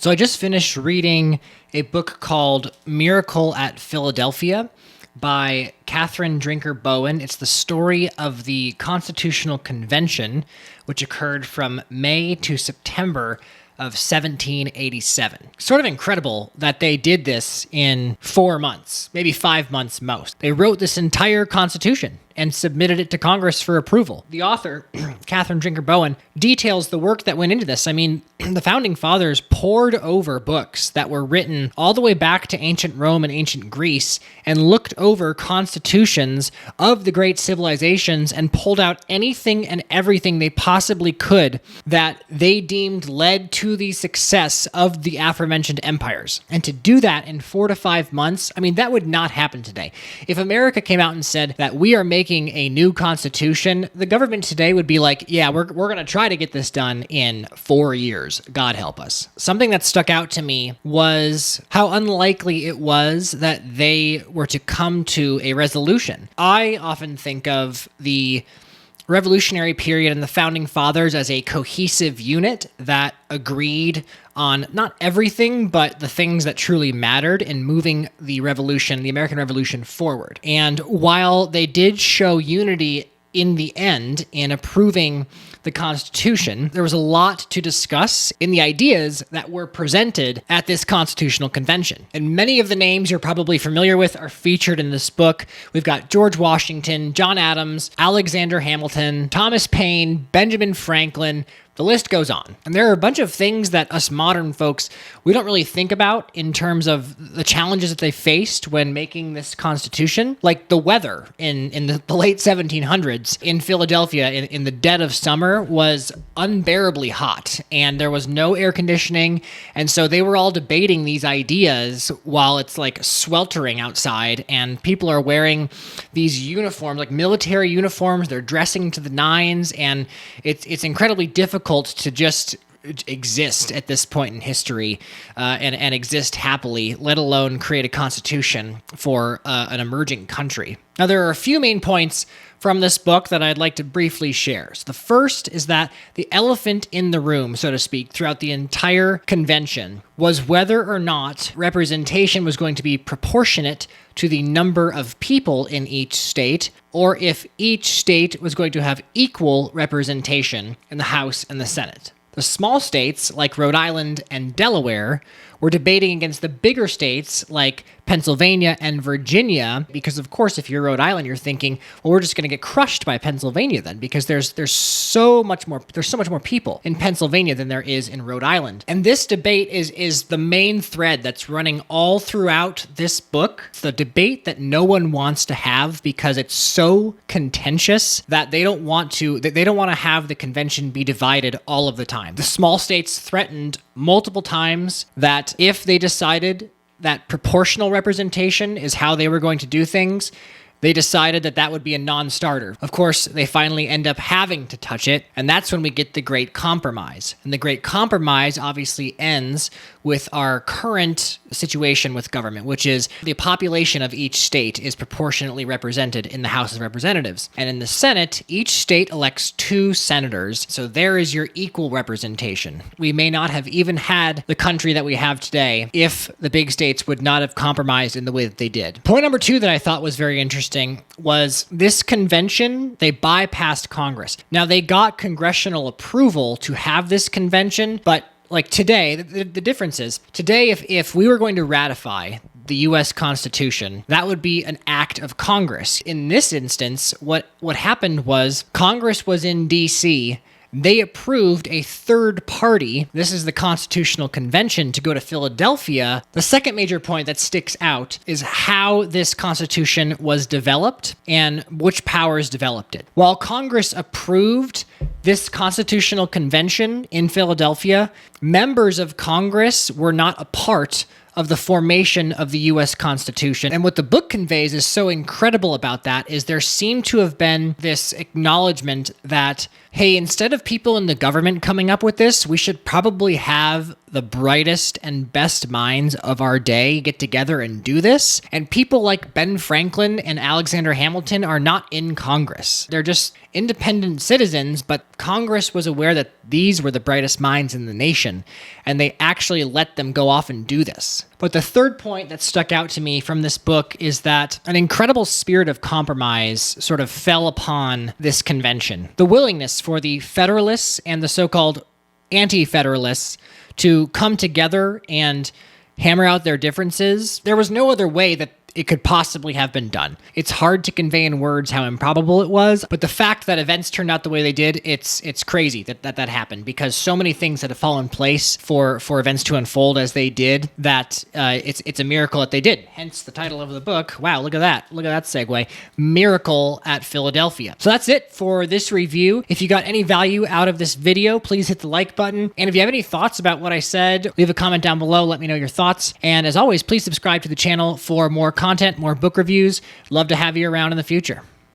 So I just finished reading a book called Miracle at Philadelphia by Drinker-Bowen. It's the story of the Constitutional Convention, which occurred from May to September of 1787. Sort of incredible that they did this in 4 months, maybe 5 months most. They wrote this entire Constitution and submitted it to Congress for approval. The author, Drinker-Bowen, details the work that went into this. I mean, the Founding Fathers pored over books that were written all the way back to ancient Rome and ancient Greece and looked over constitutions of the great civilizations and pulled out anything and everything they possibly could that they deemed led to the success of the aforementioned empires. And to do that in 4 to 5 months, I mean, that would not happen today. If America came out and said that we are making a new constitution, the government today would be like, yeah, we're going to try to get this done in 4 years. God help us. Something that stuck out to me was how unlikely it was that they were to come to a resolution. I often think of the Revolutionary period and the Founding Fathers as a cohesive unit that agreed on not everything, but the things that truly mattered in moving the revolution, the American Revolution, forward. And while they did show unity in the end in approving the Constitution, there was a lot to discuss in the ideas that were presented at this Constitutional Convention. And many of the names you're probably familiar with are featured in this book. We've got George Washington, John Adams, Alexander Hamilton, Thomas Paine, Benjamin Franklin. The list goes on. And there are a bunch of things that us modern folks, we don't really think about in terms of the challenges that they faced when making this Constitution, like the weather in the late 1700s in Philadelphia in the dead of summer was unbearably hot, and there was no air conditioning, and so they were all debating these ideas while it's like sweltering outside, and people are wearing these uniforms, like military uniforms, they're dressing to the nines, and it's incredibly difficult to just exist at this point in history and exist happily, let alone create a constitution for an emerging country. Now, there are a few main points from this book that I'd like to briefly share. So the first is that the elephant in the room, so to speak, throughout the entire convention was whether or not representation was going to be proportionate to the number of people in each state, or if each state was going to have equal representation in the House and the Senate. The small states, like Rhode Island and Delaware, were debating against the bigger states like Pennsylvania and Virginia, because of course, if you're Rhode Island, you're thinking, well, we're just going to get crushed by Pennsylvania then, because there's so much more people in Pennsylvania than there is in Rhode Island. And this debate is the main thread that's running all throughout this book. It's the debate that no one wants to have because it's so contentious that they don't want to have the convention be divided all of the time. The small states threatened multiple times that if they decided that proportional representation is how they were going to do things, they decided that that would be a non-starter. Of course, they finally end up having to touch it, and that's when we get the Great Compromise. And the Great Compromise obviously ends with our current situation with government, which is the population of each state is proportionately represented in the House of Representatives. And in the Senate, each state elects 2 senators, so there is your equal representation. We may not have even had the country that we have today if the big states would not have compromised in the way that they did. Point number 2 that I thought was very interesting was this convention, they bypassed Congress. Now, they got congressional approval to have this convention, but like today, the difference is, today, if we were going to ratify the U.S. Constitution, that would be an act of Congress. In this instance, what happened was Congress was in D.C., they approved a third party, this is the Constitutional Convention, to go to Philadelphia. The second major point that sticks out is how this Constitution was developed and which powers developed it. While Congress approved this Constitutional Convention in Philadelphia, members of Congress were not a part of the formation of the U.S. Constitution. And what the book conveys is so incredible about that is there seemed to have been this acknowledgement that, hey, instead of people in the government coming up with this, we should probably have the brightest and best minds of our day get together and do this. And people like Ben Franklin and Alexander Hamilton are not in Congress. They're just independent citizens, but Congress was aware that these were the brightest minds in the nation, and they actually let them go off and do this. But the third point that stuck out to me from this book is that an incredible spirit of compromise sort of fell upon this convention. The willingness for the Federalists and the so-called Anti-Federalists to come together and hammer out their differences. There was no other way that it could possibly have been done. It's hard to convey in words how improbable it was, but the fact that events turned out the way they did, it's crazy that happened, because so many things had to fall in place for events to unfold as they did, that it's a miracle that they did. Hence the title of the book. Wow, look at that. Look at that segue. Miracle at Philadelphia. So that's it for this review. If you got any value out of this video, please hit the like button. And if you have any thoughts about what I said, leave a comment down below. Let me know your thoughts. And as always, please subscribe to the channel for more content, more book reviews. Love to have you around in the future.